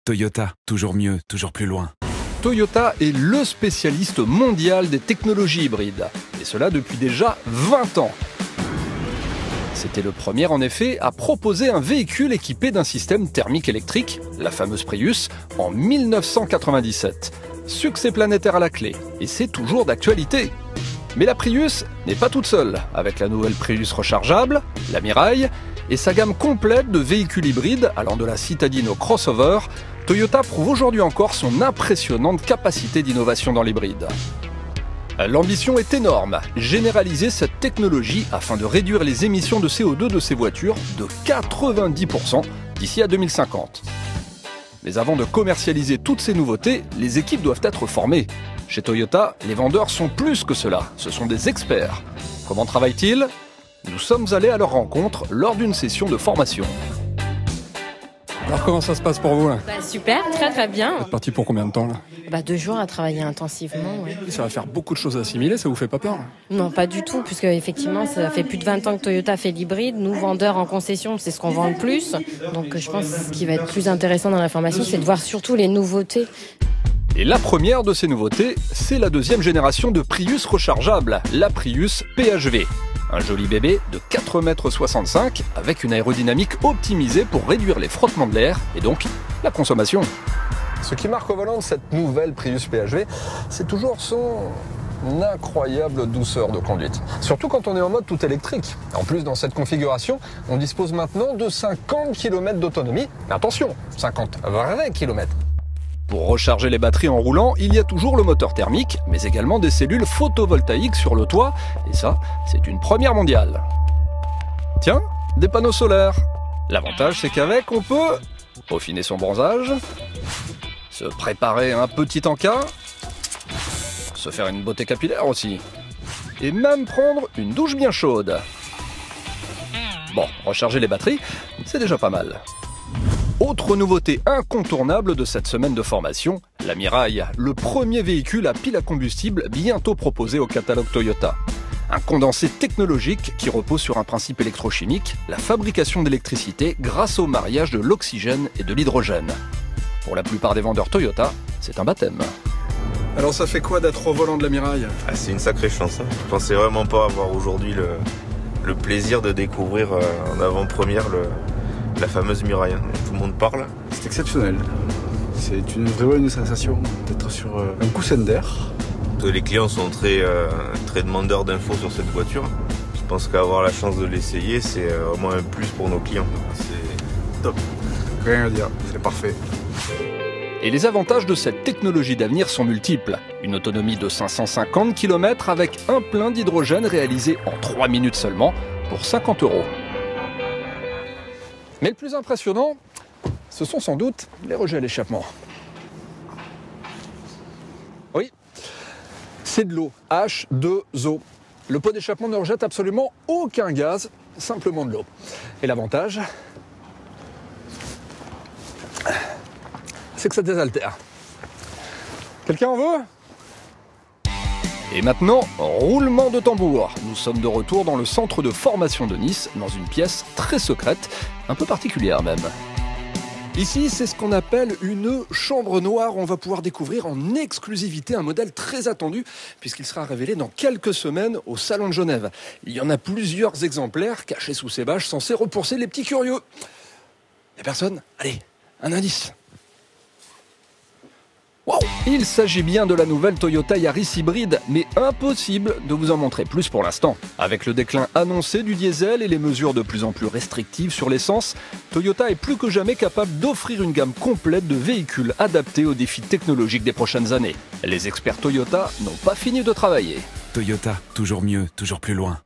Toyota, toujours mieux, toujours plus loin. Toyota est le spécialiste mondial des technologies hybrides, et cela depuis déjà 20 ans. C'était le premier en effet à proposer un véhicule équipé d'un système thermique électrique, la fameuse Prius, en 1997. Succès planétaire à la clé, et c'est toujours d'actualité. Mais la Prius n'est pas toute seule, avec la nouvelle Prius rechargeable, la Mirai, et sa gamme complète de véhicules hybrides allant de la citadine au crossover. Toyota prouve aujourd'hui encore son impressionnante capacité d'innovation dans l'hybride. L'ambition est énorme, généraliser cette technologie afin de réduire les émissions de CO2 de ces voitures de 90% d'ici à 2050. Mais avant de commercialiser toutes ces nouveautés, les équipes doivent être formées. Chez Toyota, les vendeurs sont plus que cela, ce sont des experts. Comment travaillent-ils ? Nous sommes allés à leur rencontre lors d'une session de formation. Alors comment ça se passe pour vous là ? Super, très bien. Vous êtes parti pour combien de temps là ? 2 jours à travailler intensivement. Ouais. Ça va faire beaucoup de choses à assimiler, ça vous fait pas peur ? Non, pas du tout, puisque effectivement, ça fait plus de 20 ans que Toyota fait l'hybride. Nous, vendeurs en concession, c'est ce qu'on vend le plus. Donc je pense que ce qui va être plus intéressant dans la formation, c'est de voir surtout les nouveautés. Et la première de ces nouveautés, c'est la deuxième génération de Prius rechargeable, la Prius PHV. Un joli bébé de 4,65 m avec une aérodynamique optimisée pour réduire les frottements de l'air et donc la consommation. Ce qui marque au volant de cette nouvelle Prius PHV, c'est toujours son incroyable douceur de conduite. Surtout quand on est en mode tout électrique. En plus, dans cette configuration, on dispose maintenant de 50 km d'autonomie. Mais attention, 50 vrais kilomètres. Pour recharger les batteries en roulant, il y a toujours le moteur thermique, mais également des cellules photovoltaïques sur le toit, et ça, c'est une première mondiale. Tiens, des panneaux solaires. L'avantage, c'est qu'avec, on peut peaufiner son bronzage, se préparer un petit encas, se faire une beauté capillaire aussi, et même prendre une douche bien chaude. Bon, recharger les batteries, c'est déjà pas mal. Autre nouveauté incontournable de cette semaine de formation, la Mirai, le premier véhicule à pile à combustible bientôt proposé au catalogue Toyota. Un condensé technologique qui repose sur un principe électrochimique, la fabrication d'électricité grâce au mariage de l'oxygène et de l'hydrogène. Pour la plupart des vendeurs Toyota, c'est un baptême. Alors ça fait quoi d'être au volant de la Mirai ? C'est une sacrée chance. Je pensais vraiment pas avoir aujourd'hui le plaisir de découvrir en avant-première la fameuse Mirai. Tout le monde parle. C'est exceptionnel. C'est vraiment une sensation d'être sur un coussin d'air. Les clients sont très demandeurs d'infos sur cette voiture. Je pense qu'avoir la chance de l'essayer, c'est vraiment un plus pour nos clients. C'est top. Rien à dire, c'est parfait. Et les avantages de cette technologie d'avenir sont multiples. Une autonomie de 550 km avec un plein d'hydrogène réalisé en 3 minutes seulement pour 50 €. Mais le plus impressionnant, ce sont sans doute les rejets à l'échappement. Oui, c'est de l'eau, H2O. Le pot d'échappement ne rejette absolument aucun gaz, simplement de l'eau. Et l'avantage, c'est que ça désaltère. Quelqu'un en veut ? Et maintenant, roulement de tambour. Nous sommes de retour dans le centre de formation de Nice, dans une pièce très secrète, un peu particulière même. Ici, c'est ce qu'on appelle une chambre noire. On va pouvoir découvrir en exclusivité un modèle très attendu, puisqu'il sera révélé dans quelques semaines au Salon de Genève. Il y en a plusieurs exemplaires cachés sous ces bâches, censés repousser les petits curieux. Y'a personne ? Allez, un indice. Wow. Il s'agit bien de la nouvelle Toyota Yaris hybride, mais impossible de vous en montrer plus pour l'instant. Avec le déclin annoncé du diesel et les mesures de plus en plus restrictives sur l'essence, Toyota est plus que jamais capable d'offrir une gamme complète de véhicules adaptés aux défis technologiques des prochaines années. Les experts Toyota n'ont pas fini de travailler. Toyota, toujours mieux, toujours plus loin.